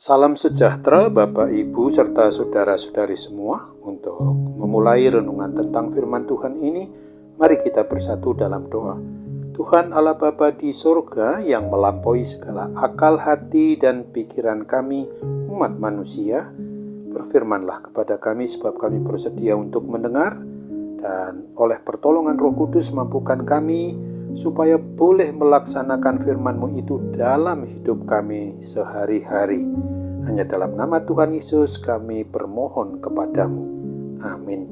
Salam sejahtera Bapak, Ibu, serta saudara-saudari semua. Untuk memulai renungan tentang firman Tuhan ini, mari kita bersatu dalam doa. Tuhan Allah Bapa di sorga yang melampaui segala akal hati dan pikiran kami, umat manusia, berfirmanlah kepada kami sebab kami bersedia untuk mendengar, dan oleh pertolongan Roh Kudus mampukan kami supaya boleh melaksanakan firman-Mu itu dalam hidup kami sehari-hari. Hanya dalam nama Tuhan Yesus kami bermohon kepadamu. Amin.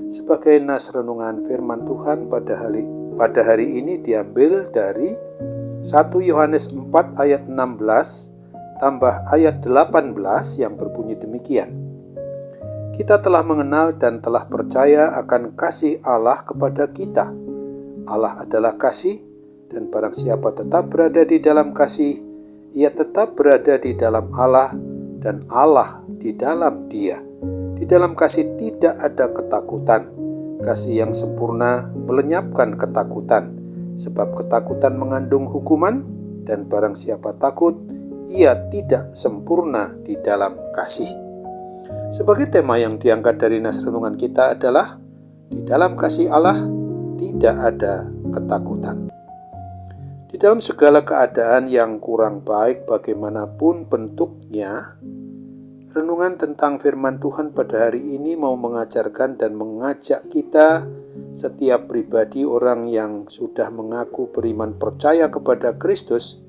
Sebagai nas renungan firman Tuhan pada hari ini diambil dari 1 Yohanes 4 ayat 16 tambah ayat 18 yang berbunyi demikian. Kita telah mengenal dan telah percaya akan kasih Allah kepada kita. Allah adalah kasih, dan barang siapa tetap berada di dalam kasih, ia tetap berada di dalam Allah, dan Allah di dalam dia. Di dalam kasih tidak ada ketakutan. Kasih yang sempurna melenyapkan ketakutan, sebab ketakutan mengandung hukuman, dan barang siapa takut, ia tidak sempurna di dalam kasih. Sebagai tema yang diangkat dari nas renungan kita adalah di dalam kasih Allah tidak ada ketakutan. Di dalam segala keadaan yang kurang baik bagaimanapun bentuknya, renungan tentang firman Tuhan pada hari ini mau mengajarkan dan mengajak kita, setiap pribadi orang yang sudah mengaku beriman percaya kepada Kristus,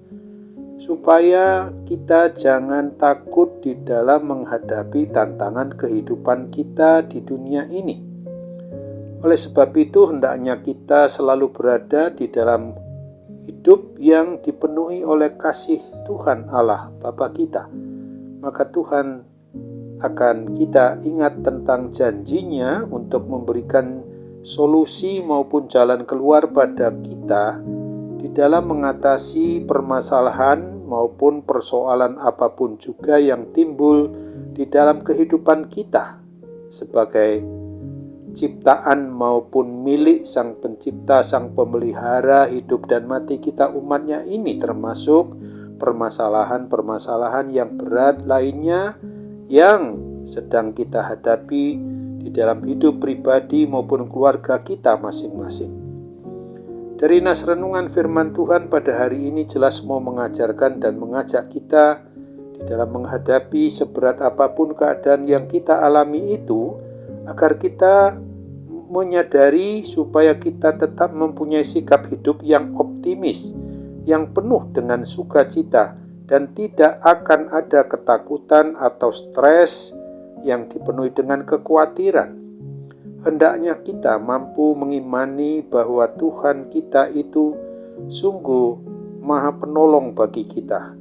supaya kita jangan takut di dalam menghadapi tantangan kehidupan kita di dunia ini. Oleh sebab itu, hendaknya kita selalu berada di dalam hidup yang dipenuhi oleh kasih Tuhan Allah Bapa kita. Maka Tuhan akan kita ingat tentang janjinya untuk memberikan solusi maupun jalan keluar pada kita di dalam mengatasi permasalahan maupun persoalan apapun juga yang timbul di dalam kehidupan kita sebagai ciptaan maupun milik Sang Pencipta, Sang Pemelihara hidup dan mati kita umatnya ini, termasuk permasalahan-permasalahan yang berat lainnya yang sedang kita hadapi di dalam hidup pribadi maupun keluarga kita masing-masing. Dari nas renungan firman Tuhan pada hari ini jelas mau mengajarkan dan mengajak kita di dalam menghadapi seberat apapun keadaan yang kita alami itu, agar kita menyadari supaya kita tetap mempunyai sikap hidup yang optimis, yang penuh dengan sukacita, dan tidak akan ada ketakutan atau stres yang dipenuhi dengan kekhawatiran. Hendaknya kita mampu mengimani bahwa Tuhan kita itu sungguh Maha Penolong bagi kita.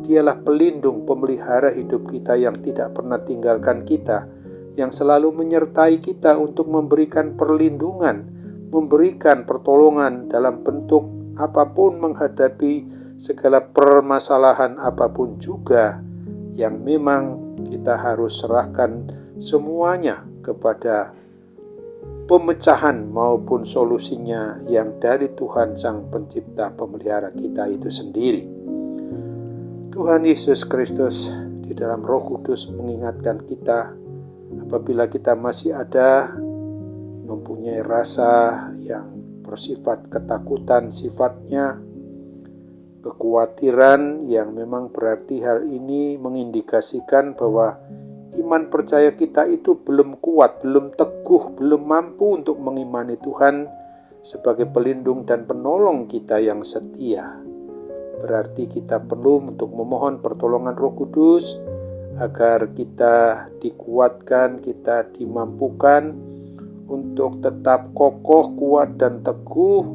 Dialah pelindung pemelihara hidup kita yang tidak pernah tinggalkan kita, yang selalu menyertai kita untuk memberikan perlindungan, memberikan pertolongan dalam bentuk apapun menghadapi segala permasalahan apapun juga, yang memang kita harus serahkan semuanya kepada pemecahan maupun solusinya yang dari Tuhan Sang Pencipta Pemelihara kita itu sendiri. Tuhan Yesus Kristus di dalam Roh Kudus mengingatkan kita, apabila kita masih ada mempunyai rasa yang bersifat ketakutan, sifatnya kekhawatiran, yang memang berarti hal ini mengindikasikan bahwa iman percaya kita itu belum kuat, belum teguh, belum mampu untuk mengimani Tuhan sebagai pelindung dan penolong kita yang setia. Berarti kita perlu untuk memohon pertolongan Roh Kudus agar kita dikuatkan, kita dimampukan untuk tetap kokoh, kuat, dan teguh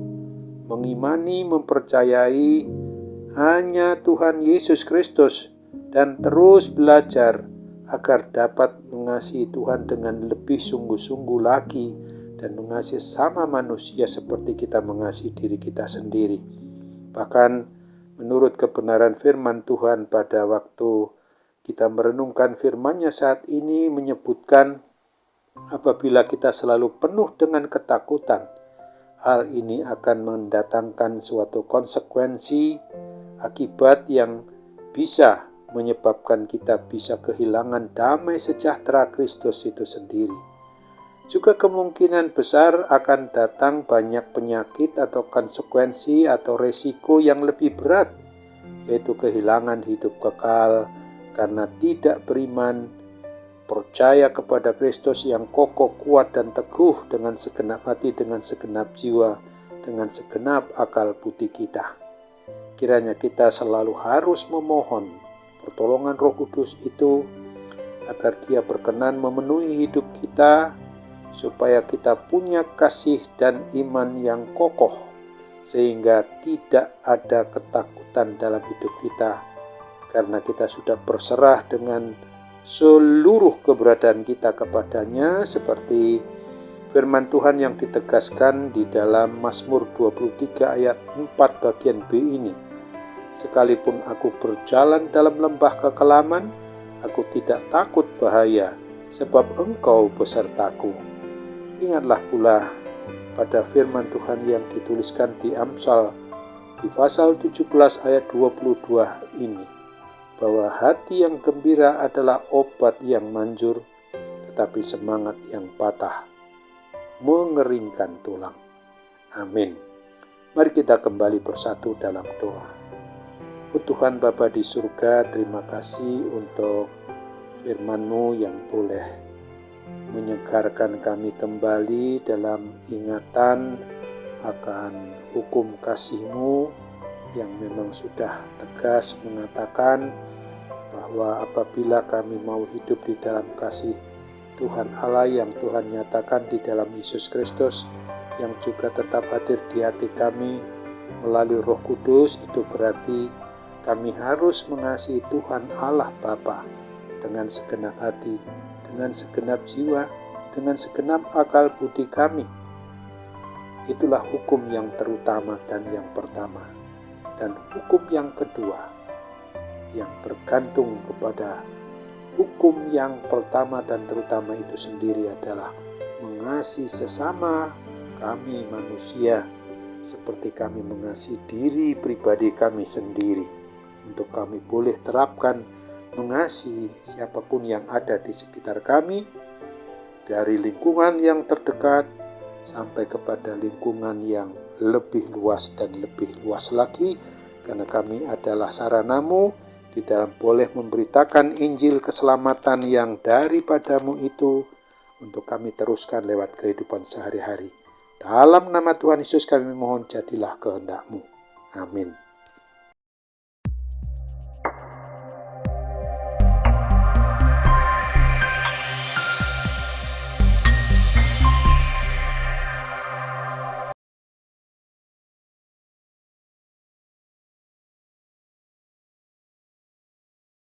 mengimani, mempercayai hanya Tuhan Yesus Kristus, dan terus belajar agar dapat mengasihi Tuhan dengan lebih sungguh-sungguh lagi dan mengasihi sama manusia seperti kita mengasihi diri kita sendiri. Bahkan menurut kebenaran firman Tuhan pada waktu kita merenungkan firman-Nya saat ini menyebutkan apabila kita selalu penuh dengan ketakutan, hal ini akan mendatangkan suatu konsekuensi akibat yang bisa menyebabkan kita bisa kehilangan damai sejahtera Kristus itu sendiri. Juga kemungkinan besar akan datang banyak penyakit atau konsekuensi atau resiko yang lebih berat, yaitu kehilangan hidup kekal karena tidak beriman, percaya kepada Kristus yang kokoh, kuat, dan teguh dengan segenap hati, dengan segenap jiwa, dengan segenap akal budi kita. Kiranya kita selalu harus memohon pertolongan Roh Kudus itu agar Dia berkenan memenuhi hidup kita, supaya kita punya kasih dan iman yang kokoh, sehingga tidak ada ketakutan dalam hidup kita, karena kita sudah berserah dengan seluruh keberadaan kita kepadanya, seperti firman Tuhan yang ditegaskan di dalam Mazmur 23 ayat 4 bagian B ini. Sekalipun aku berjalan dalam lembah kekelaman, aku tidak takut bahaya, sebab Engkau besertaku. Ingatlah pula pada firman Tuhan yang dituliskan di Amsal di pasal 17 ayat 22 ini, bahwa hati yang gembira adalah obat yang manjur, tetapi semangat yang patah mengeringkan tulang. Amin. Mari kita kembali bersatu dalam doa. Oh Tuhan Bapa di surga, terima kasih untuk firman-Mu yang boleh menyegarkan kami kembali dalam ingatan akan hukum kasih-Mu yang memang sudah tegas mengatakan bahwa apabila kami mau hidup di dalam kasih Tuhan Allah yang Tuhan nyatakan di dalam Yesus Kristus, yang juga tetap hadir di hati kami melalui Roh Kudus, itu berarti kami harus mengasihi Tuhan Allah Bapa dengan segenap hati, dengan segenap jiwa, dengan segenap akal budi kami. Itulah hukum yang terutama dan yang pertama. Dan hukum yang kedua, yang bergantung kepada hukum yang pertama dan terutama itu sendiri, adalah mengasihi sesama kami manusia seperti kami mengasihi diri pribadi kami sendiri. Untuk kami boleh terapkan mengasihi siapapun yang ada di sekitar kami, dari lingkungan yang terdekat sampai kepada lingkungan yang lebih luas dan lebih luas lagi, karena kami adalah sarana-Mu di dalam boleh memberitakan Injil keselamatan yang daripadamu itu untuk kami teruskan lewat kehidupan sehari-hari. Dalam nama Tuhan Yesus kami mohon, jadilah kehendak-Mu. Amin.